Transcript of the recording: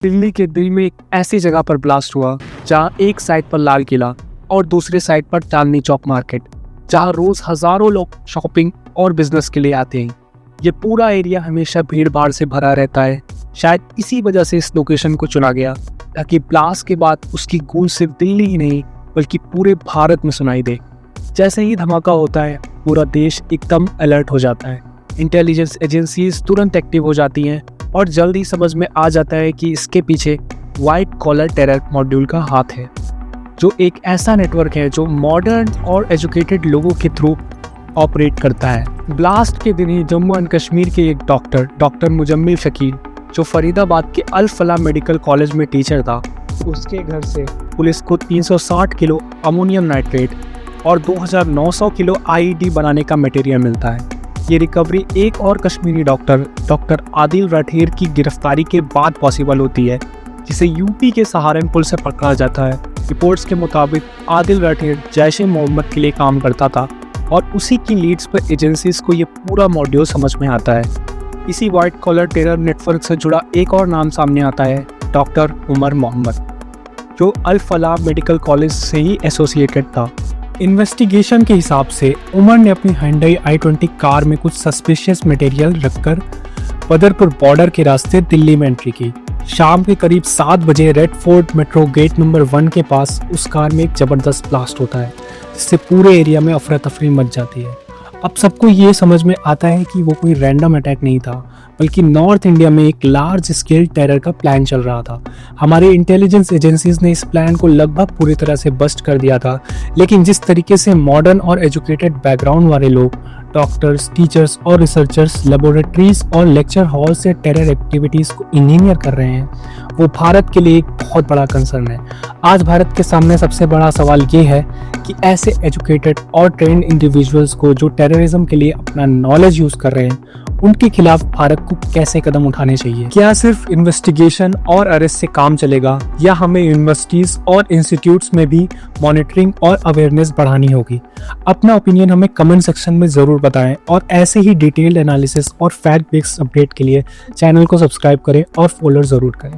दिल्ली के दिल में एक ऐसी जगह पर ब्लास्ट हुआ जहां एक साइड पर लाल किला और दूसरे साइड पर चांदनी चौक मार्केट, जहां रोज हजारों लोग शॉपिंग और बिजनेस के लिए आते हैं। ये पूरा एरिया हमेशा भीड़ भाड़ से भरा रहता है। शायद इसी वजह से इस लोकेशन को चुना गया ताकि ब्लास्ट के बाद उसकी गूंज सिर्फ दिल्ली ही नहीं बल्कि पूरे भारत में सुनाई दे। जैसे ही धमाका होता है पूरा देश एकदम अलर्ट हो जाता है। इंटेलिजेंस एजेंसीज तुरंत एक्टिव हो जाती हैं और जल्दी समझ में आ जाता है कि इसके पीछे वाइट कॉलर टेरर मॉड्यूल का हाथ है, जो एक ऐसा नेटवर्क है जो मॉडर्न और एजुकेटेड लोगों के थ्रू ऑपरेट करता है। ब्लास्ट के दिन ही जम्मू एंड कश्मीर के एक डॉक्टर मुजम्मिल शकील, जो फरीदाबाद के अल फलाह मेडिकल कॉलेज में टीचर था, उसके घर से पुलिस को 360 किलो अमोनियम नाइट्रेट और 2900 किलो आईईडी बनाने का मटेरियल मिलता है। ये रिकवरी एक और कश्मीरी डॉक्टर आदिल राठेर की गिरफ्तारी के बाद पॉसिबल होती है, जिसे यूपी के सहारनपुर से पकड़ा जाता है। रिपोर्ट्स के मुताबिक आदिल राठेर जैश ए मोहम्मद के लिए काम करता था और उसी की लीड्स पर एजेंसीज को ये पूरा मॉड्यूल समझ में आता है। इसी वाइट कॉलर टेरर नेटवर्क से जुड़ा एक और नाम सामने आता है, डॉक्टर उमर मोहम्मद, जो अल फलाह मेडिकल कॉलेज से ही एसोसिएटेड था। इन्वेस्टिगेशन के हिसाब से उमर ने अपनी Hyundai i20 कार में कुछ सस्पिशियस मटेरियल रखकर बदरपुर बॉर्डर के रास्ते दिल्ली में एंट्री की। शाम के करीब 7 बजे Red Fort metro gate number 1 के पास उस कार में एक जबरदस्त ब्लास्ट होता है, जिससे पूरे एरिया में अफरा तफरी मच जाती है। अब सबको ये समझ में आता है कि वो कोई रैंडम अटैक नहीं था, बल्कि नॉर्थ इंडिया में एक लार्ज स्केल टेरर का प्लान चल रहा था। हमारे इंटेलिजेंस एजेंसीज ने इस प्लान को लगभग पूरी तरह से बस्ट कर दिया था, लेकिन जिस तरीके से मॉडर्न और एजुकेटेड बैकग्राउंड वाले लोग, डॉक्टर्स, टीचर्स और रिसर्चर्स लेबोरेटरीज और लेक्चर हॉल से टेरर एक्टिविटीज़ को इंजीनियर कर रहे हैं, वो भारत के लिए एक बहुत बड़ा कंसर्न है। आज भारत के सामने सबसे बड़ा सवाल ये है कि ऐसे एजुकेटेड और ट्रेंड इंडिविजुअल्स को जो टेररिज्म के लिए अपना नॉलेज यूज़ कर रहे हैं, उनके खिलाफ भारत को कैसे कदम उठाने चाहिए। क्या सिर्फ इन्वेस्टिगेशन और अरेस्ट से काम चलेगा, या हमें यूनिवर्सिटीज और इंस्टीट्यूट्स में भी मॉनिटरिंग और अवेयरनेस बढ़ानी होगी? अपना ओपिनियन हमें कमेंट सेक्शन में ज़रूर बताएं और ऐसे ही डिटेल्ड एनालिसिस और फैक्ट बेस्ड अपडेट के लिए चैनल को सब्सक्राइब करें और फॉलो ज़रूर करें।